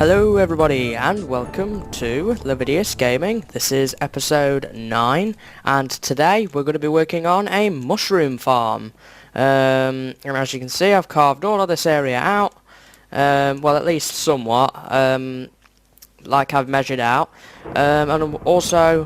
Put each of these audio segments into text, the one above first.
Hello everybody and welcome to Lividius Gaming. This is episode 9 and today we're going to be working on a mushroom farm. And as you can see, I've carved all of this area out, well, at least somewhat, like I've measured out. And also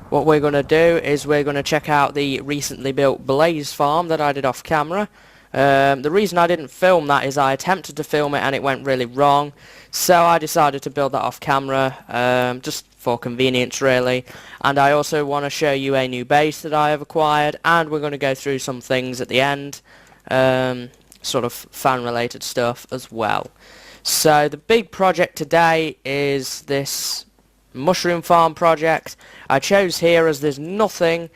what we're going to do is we're going to check out the recently built blaze farm that I did off camera. The reason I didn't film that is I attempted to film it and it went really wrong, so I decided to build that off camera, just for convenience really. And I also want to show you a new base that I have acquired, and we're going to go through some things at the end, sort of fan related stuff as well. So the big project today is this mushroom farm project. I chose here as there's nothing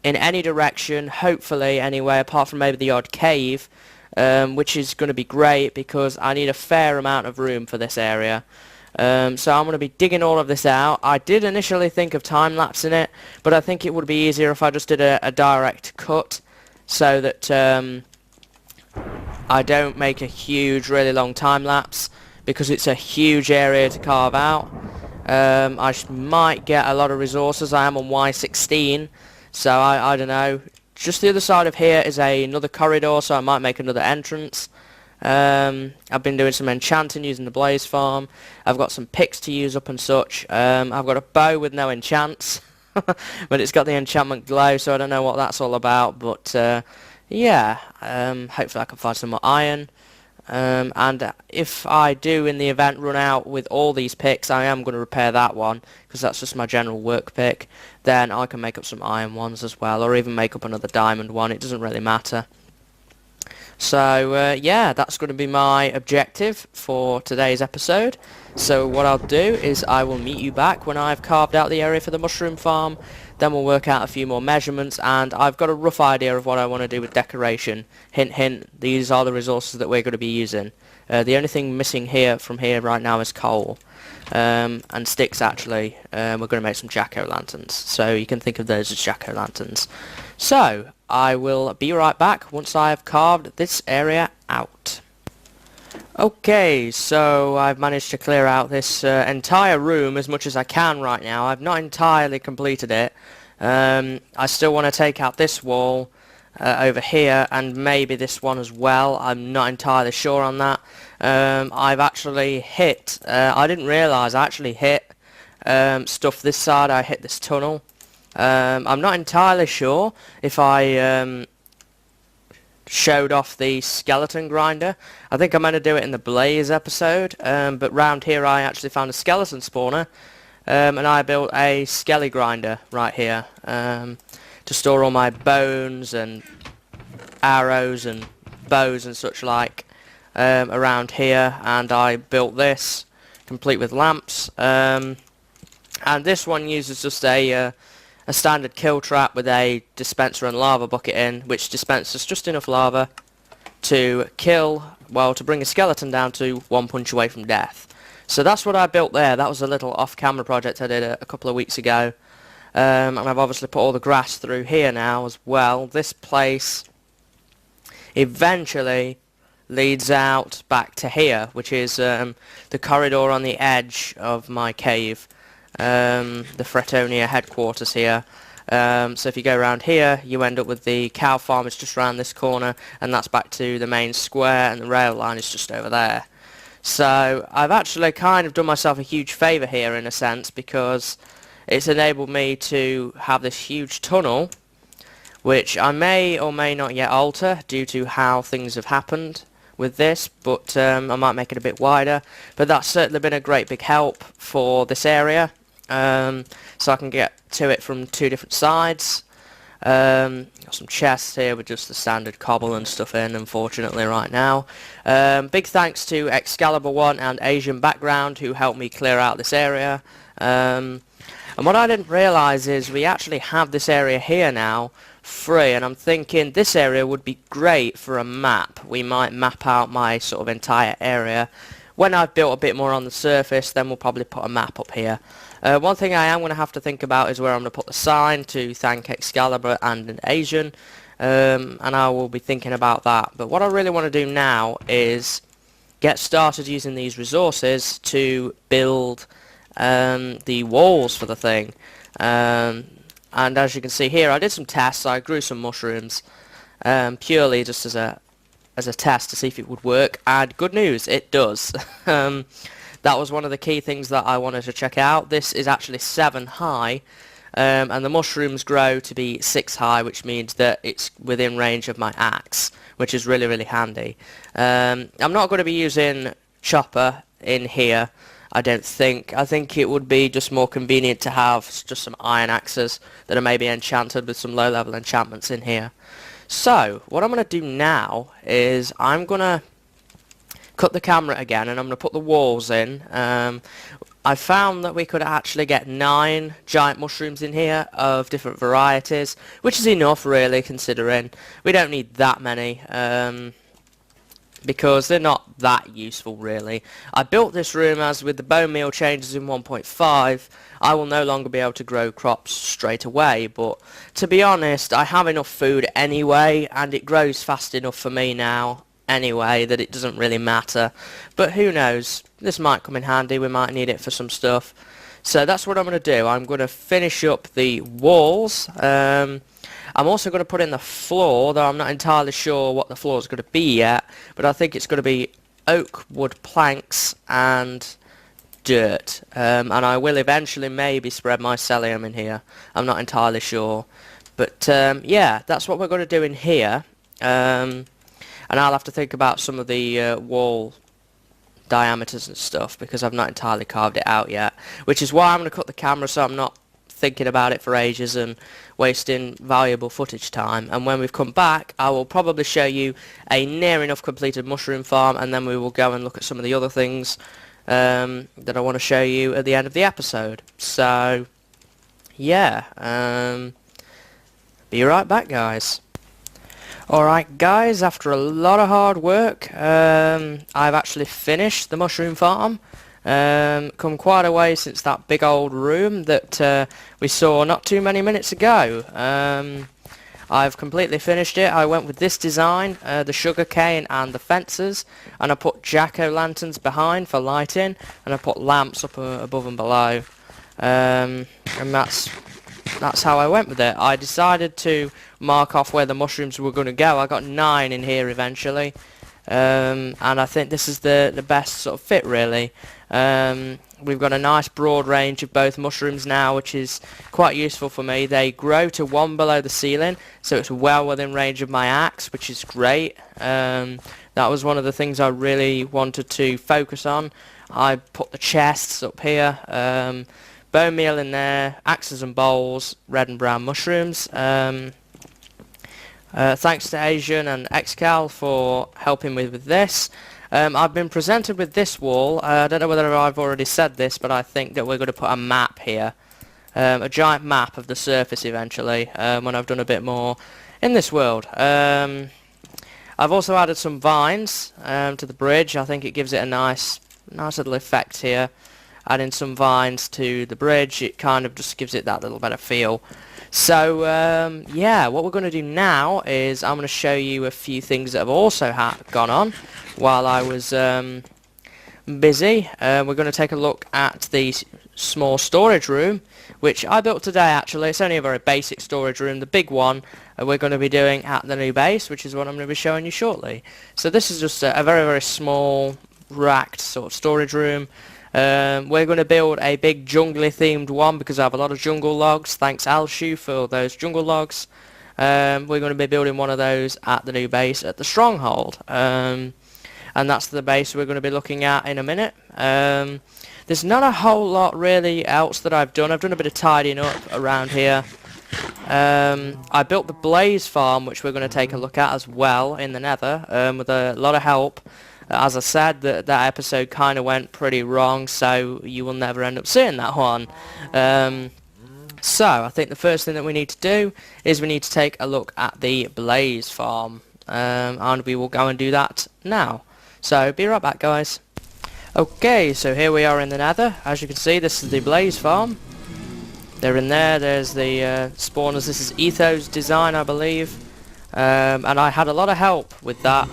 in any direction, hopefully anyway, apart from maybe the odd cave, which is going to be great because I need a fair amount of room for this area. So I'm going to be digging all of this out. I did initially think of time-lapsing it, but I think it would be easier if I just did a direct cut so that I don't make a huge, really long time-lapse, because it's a huge area to carve out. I might get a lot of resources. I am on Y16. So I don't know. Just the other side of here is another corridor, so I might make another entrance. I've been doing some enchanting using the blaze farm. I've got some picks to use up and such. I've got a bow with no enchants, but it's got the enchantment glow, so I don't know what that's all about. But yeah, hopefully I can find some more iron. And if I do in the event run out with all these picks, I am going to repair that one because that's just my general work pick. Then I can make up some iron ones as well, or even make up another diamond one. It doesn't really matter. So yeah, that's going to be my objective for today's episode. So what I'll do is I will meet you back when I've carved out the area for the mushroom farm. Then we'll work out a few more measurements, and I've got a rough idea of what I want to do with decoration. Hint hint, these are the resources that we're going to be using. The only thing missing here from here right now is coal. And sticks actually. We're going to make some jack-o'-lanterns. So you can think of those as jack-o'-lanterns. So I will be right back once I have carved this area out. Okay, so I've managed to clear out this entire room as much as I can right now. I've not entirely completed it. I still want to take out this wall over here and maybe this one as well. I'm not entirely sure on that. I've actually hit, I didn't realise I actually hit stuff this side. I hit this tunnel. I'm not entirely sure if I showed off the skeleton grinder. I think I'm going to do it in the blaze episode, but round here I actually found a skeleton spawner, and I built a skelly grinder right here to store all my bones and arrows and bows and such like around here. And I built this complete with lamps, and this one uses just a standard kill trap with a dispenser and lava bucket in, which dispenses just enough lava to kill, well, to bring a skeleton down to one punch away from death. So that's what I built there. That was a little off-camera project I did a couple of weeks ago. And I've obviously put all the grass through here now as well. This place eventually leads out back to here, which is the corridor on the edge of my cave. The Fretonia headquarters here. So if you go around here, you end up with the cow farm is just around this corner, and that's back to the main square, and the rail line is just over there. So I've actually kind of done myself a huge favour here in a sense, because it's enabled me to have this huge tunnel, which I may or may not yet alter due to how things have happened with this, but I might make it a bit wider. But that's certainly been a great big help for this area. So I can get to it from two different sides. Got some chests here with just the standard cobble and stuff in, unfortunately, right now. Big thanks to Excalibur1 and Asian Background who helped me clear out this area. And what I didn't realise is we actually have this area here now free, and I'm thinking this area would be great for a map. We might map out my sort of entire area. When I've built a bit more on the surface, then we'll probably put a map up here. One thing I am going to have to think about is where I'm going to put the sign to thank Excalibur and an Asian, and I will be thinking about that. But what I really want to do now is get started using these resources to build the walls for the thing. And as you can see here, I did some tests. I grew some mushrooms purely just as a test to see if it would work, and good news, it does. That was one of the key things that I wanted to check out. This is actually 7 high, and the mushrooms grow to be 6 high, which means that it's within range of my axe, which is really, really handy. I'm not going to be using chopper in here, I don't think. I think it would be just more convenient to have just some iron axes that are maybe enchanted with some low-level enchantments in here. So, what I'm going to do now is I'm going to cut the camera again, and I'm going to put the walls in. I found that we could actually get 9 giant mushrooms in here of different varieties, which is enough really, considering we don't need that many, because they're not that useful really. I built this room as with the bone meal changes in 1.5, I will no longer be able to grow crops straight away, but to be honest, I have enough food anyway, and it grows fast enough for me now anyway that it doesn't really matter. But who knows, this might come in handy, we might need it for some stuff. So that's what I'm going to do. I'm going to finish up the walls. I'm also going to put in the floor, though I'm not entirely sure what the floor is going to be yet, but I think it's going to be oak wood planks and dirt, and I will eventually maybe spread my mycelium in here. I'm not entirely sure, but yeah, that's what we're going to do in here. And I'll have to think about some of the wall diameters and stuff, because I've not entirely carved it out yet, which is why I'm going to cut the camera so I'm not thinking about it for ages and wasting valuable footage time. And when we've come back, I will probably show you a near enough completed mushroom farm, and then we will go and look at some of the other things that I want to show you at the end of the episode. So yeah, be right back, guys. Alright guys, after a lot of hard work, I've actually finished the mushroom farm. Come quite a way since that big old room that we saw not too many minutes ago. I've completely finished it. I went with this design, the sugarcane and the fences, and I put jack-o'-lanterns behind for lighting, and I put lamps up above and below. And that's how I went with it. I decided to mark off where the mushrooms were going to go. I got 9 in here eventually, and I think this is the best sort of fit really. We've got a nice broad range of both mushrooms now, which is quite useful for me. They grow to 1 below the ceiling, so it's well within range of my axe, which is great. That was one of the things I really wanted to focus on. I put the chests up here, bone meal in there, axes and bowls, red and brown mushrooms. Thanks to Asian and Excal for helping me with this. I've been presented with this wall. I don't know whether I've already said this, but I think that we're going to put a map here. A giant map of the surface eventually, when I've done a bit more in this world. I've also added some vines to the bridge. I think it gives it a nice little effect here. Adding some vines to the bridge, it kind of just gives it that little better feel. So yeah, what we're going to do now is I'm going to show you a few things that have also gone on while I was busy. We're going to take a look at the small storage room, which I built today actually. It's only a very basic storage room. The big one we're going to be doing at the new base, which is what I'm going to be showing you shortly. So this is just a very, very small, racked sort of storage room. We're going to build a big jungly themed one because I have a lot of jungle logs. Thanks Alshu for those jungle logs. We're going to be building one of those at the new base at the stronghold. And that's the base we're going to be looking at in a minute. There's not a whole lot really else that I've done. I've done a bit of tidying up around here. I built the blaze farm, which we're going to take a look at as well in the nether, with a lot of help. As I said, that episode kind of went pretty wrong, so you will never end up seeing that one. So, I think the first thing that we need to do is we need to take a look at the blaze farm. And we will go and do that now. So, be right back, guys. Okay, so here we are in the nether. As you can see, this is the blaze farm. They're in there. There's the spawners. This is Etho's design, I believe. And I had a lot of help with that.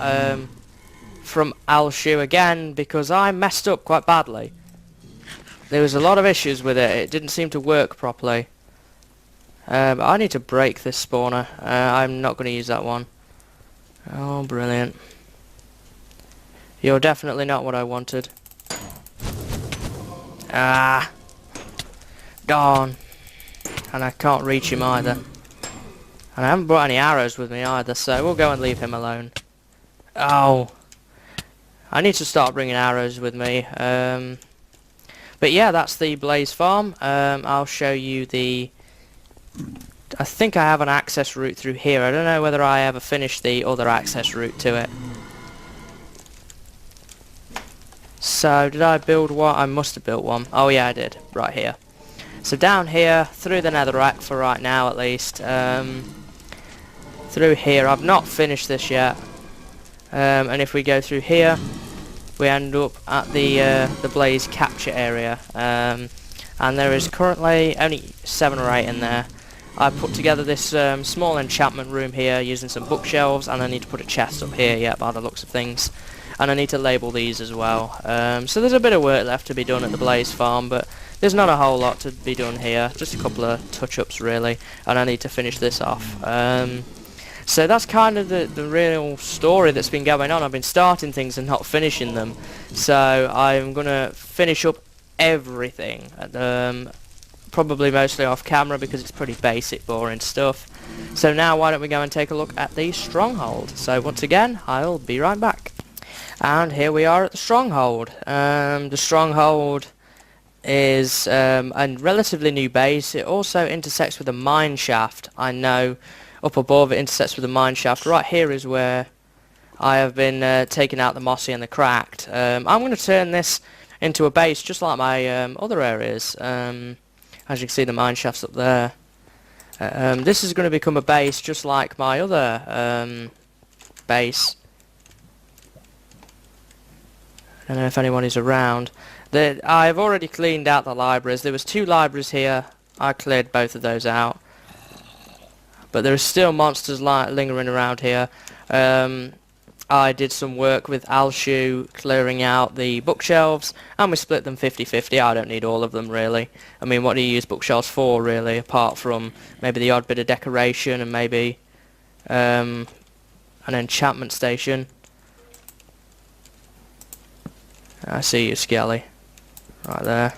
from Alshu again because I messed up quite badly. There was a lot of issues with it. It didn't seem to work properly. But I need to break this spawner. I'm not going to use that one. Oh, brilliant. You're definitely not what I wanted. Ah. Darn. And I can't reach him either. And I haven't brought any arrows with me either, so we'll go and leave him alone. Oh. I need to start bringing arrows with me. But yeah, that's the Blaze farm. I'll show you the... I think I have an access route through here. I don't know whether I ever finished the other access route to it. So, did I build one? I must have built one. Oh yeah, I did. Right here. So down here, through the netherrack for right now at least. Through here, I've not finished this yet. And if we go through here, we end up at the Blaze capture area. And there is currently only 7 or 8 in there. I put together this small enchantment room here using some bookshelves, and I need to put a chest up here, yeah, by the looks of things. And I need to label these as well. So there's a bit of work left to be done at the Blaze farm, but there's not a whole lot to be done here. Just a couple of touch-ups really, and I need to finish this off. So that's kind of the real story that's been going on. I've been starting things and not finishing them. So I'm going to finish up everything. Probably mostly off camera because it's pretty basic, boring stuff. So now why don't we go and take a look at the stronghold. So once again, I'll be right back. And here we are at the stronghold. The stronghold is a relatively new base. It also intersects with a mine shaft. I know up above it intersects with a mine shaft. Right here is where I have been taking out the mossy and the cracked. I'm going to turn this into a base just like my other areas. As you can see, the mine shaft's up there. This is going to become a base just like my other base. I don't know if anyone is around. I've already cleaned out the libraries. There was 2 libraries here. I cleared both of those out. But there are still monsters lingering around here. I did some work with Alshu clearing out the bookshelves, and we split them 50-50. I don't need all of them really. I mean, what do you use bookshelves for really, apart from maybe the odd bit of decoration and maybe an enchantment station. I see you, Skelly. Right there.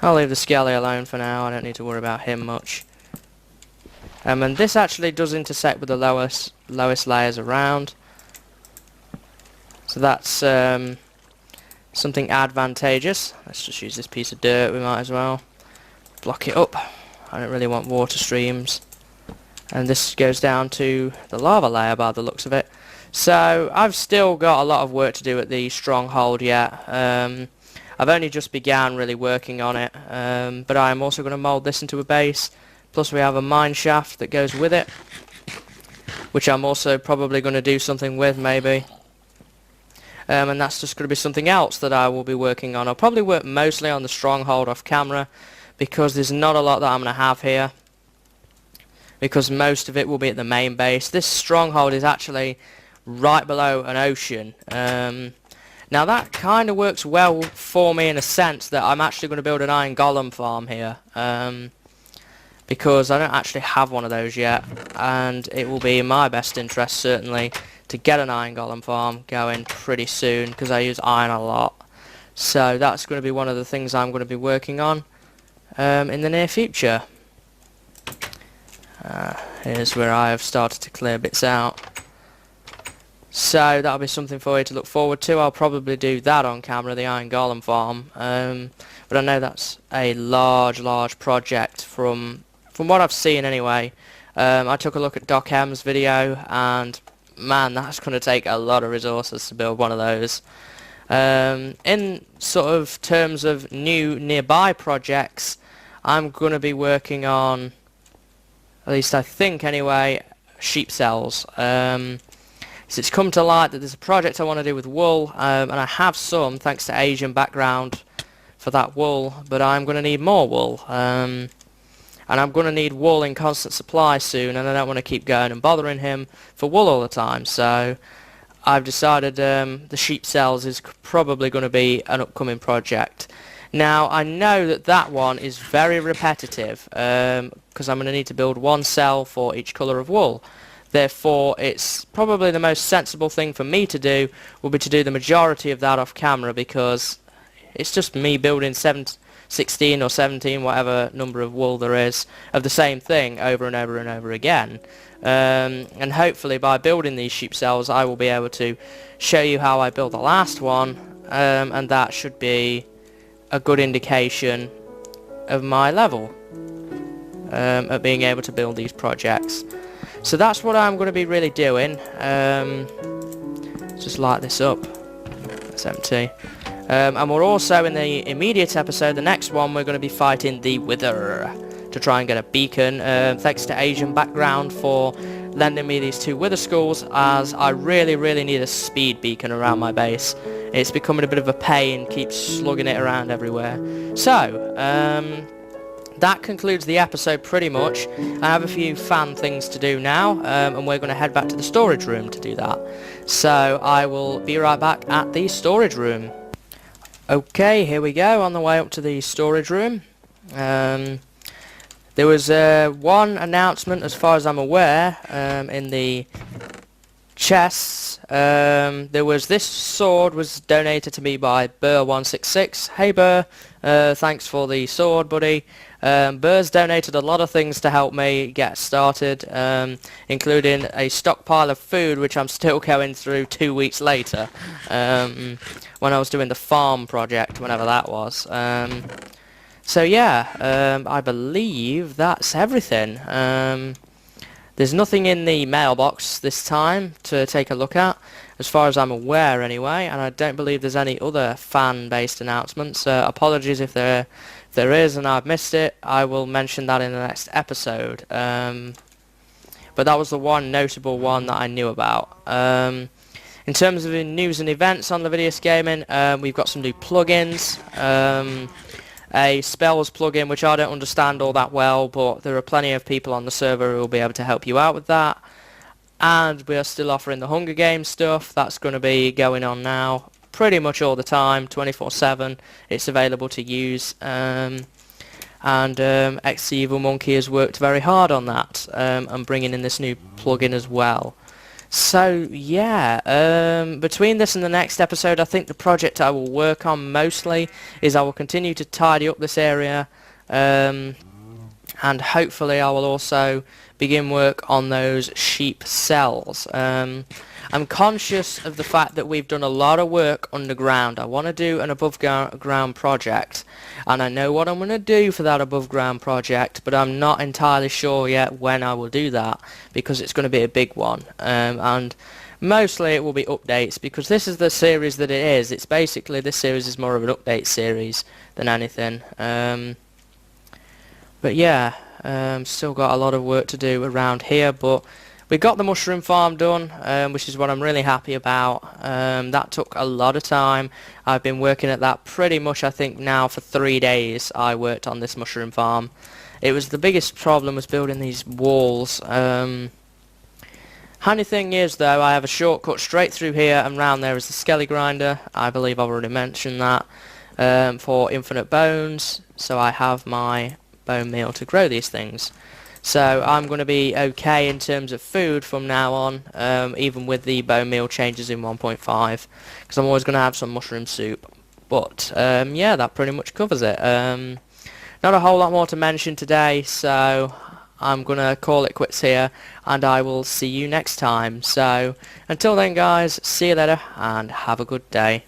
I'll leave the Skelly alone for now. I don't need to worry about him much. And this actually does intersect with the lowest layers around. So that's something advantageous. Let's just use this piece of dirt, we might as well. Block it up. I don't really want water streams. And this goes down to the lava layer by the looks of it. So I've still got a lot of work to do at the stronghold yet. I've only just began really working on it. But I'm also going to mould this into a base. Plus we have a mine shaft that goes with it, which I'm also probably going to do something with maybe. And that's just going to be something else that I will be working on. I'll probably work mostly on the stronghold off camera because there's not a lot that I'm going to have here, because most of it will be at the main base. This stronghold is actually right below an ocean. Now that kind of works well for me in a sense that I'm actually going to build an iron golem farm here. Because I don't actually have one of those yet, and it will be in my best interest certainly to get an iron golem farm going pretty soon because I use iron a lot. So that's going to be one of the things I'm going to be working on in the near future. Here's where I have started to clear bits out. So that'll be something for you to look forward to. I'll probably do that on camera, the iron golem farm. But I know that's a large project from what I've seen anyway. I took a look at Doc M's video, and man, that's going to take a lot of resources to build one of those. In sort of terms of new nearby projects, I'm going to be working on, at least I think anyway, sheep cells. So it's come to light that there's a project I want to do with wool, and I have some thanks to Asian background for that wool, but I'm going to need more wool. And I'm going to need wool in constant supply soon, and I don't want to keep going and bothering him for wool all the time. So I've decided the sheep cells is probably going to be an upcoming project. Now I know that that one is very repetitive because I'm going to need to build one cell for each colour of wool. Therefore it's probably the most sensible thing for me to do will be to do the majority of that off camera, because it's just me building 16 or 17, whatever number of wool there is, of the same thing over and over and over again. And hopefully by building these sheep cells I will be able to show you how I built the last one, and that should be a good indication of my level of being able to build these projects. So that's what I'm going to be really doing. Just light this up. That's empty. And we're also, in the immediate episode, the next one, we're going to be fighting the Wither to try and get a beacon. Thanks to Asian Background for lending me these 2 Wither skulls, as I really need a speed beacon around my base. It's becoming a bit of a pain, keeps slugging it around everywhere. So, that concludes the episode pretty much. I have a few fan things to do now, and we're going to head back to the storage room to do that. So I will be right back at the storage room. Okay, here we go, on the way up to the storage room. There was one announcement, as far as I'm aware, in the chests. There was this sword was donated to me by Burr166. Hey Burr, thanks for the sword, buddy. Burr's donated a lot of things to help me get started, including a stockpile of food, which I'm still going through 2 weeks later, when I was doing the farm project, whenever that was. So yeah, I believe that's everything. There's nothing in the mailbox this time to take a look at, as far as I'm aware anyway, and I don't believe there's any other fan-based announcements. Apologies if there is and I've missed it. I will mention that in the next episode. But that was the one notable one that I knew about. In terms of the news and events on Lividius Gaming, we've got some new plugins. A spells plugin, which I don't understand all that well, but there are plenty of people on the server who will be able to help you out with that. And we are still offering the Hunger Games stuff. That's going to be going on now pretty much all the time, 24/7. It's available to use, and X Evil Monkey has worked very hard on that, and bringing in this new plugin as well. So yeah, between this and the next episode, I think the project I will work on mostly is I will continue to tidy up this area, and hopefully I will also begin work on those sheep cells. I'm conscious of the fact that we've done a lot of work underground. I want to do an above ground project, and I know what I'm going to do for that above ground project, but I'm not entirely sure yet when I will do that, because it's going to be a big one, and mostly it will be updates, because this is the series that it is. It's basically, this series is more of an update series than anything. But yeah, still got a lot of work to do around here, but we got the mushroom farm done, which is what I'm really happy about. That took a lot of time. I've been working at that pretty much, I think now for 3 days I worked on this mushroom farm. It was the biggest problem was building these walls. Handy thing is though, I have a shortcut straight through here, and round there is the skelly grinder. I believe I've already mentioned that, for infinite bones, so I have my bone meal to grow these things. So I'm going to be okay in terms of food from now on, even with the bone meal changes in 1.5, because I'm always going to have some mushroom soup. But yeah, that pretty much covers it. Not a whole lot more to mention today, so I'm going to call it quits here, and I will see you next time. So until then guys, see you later and have a good day.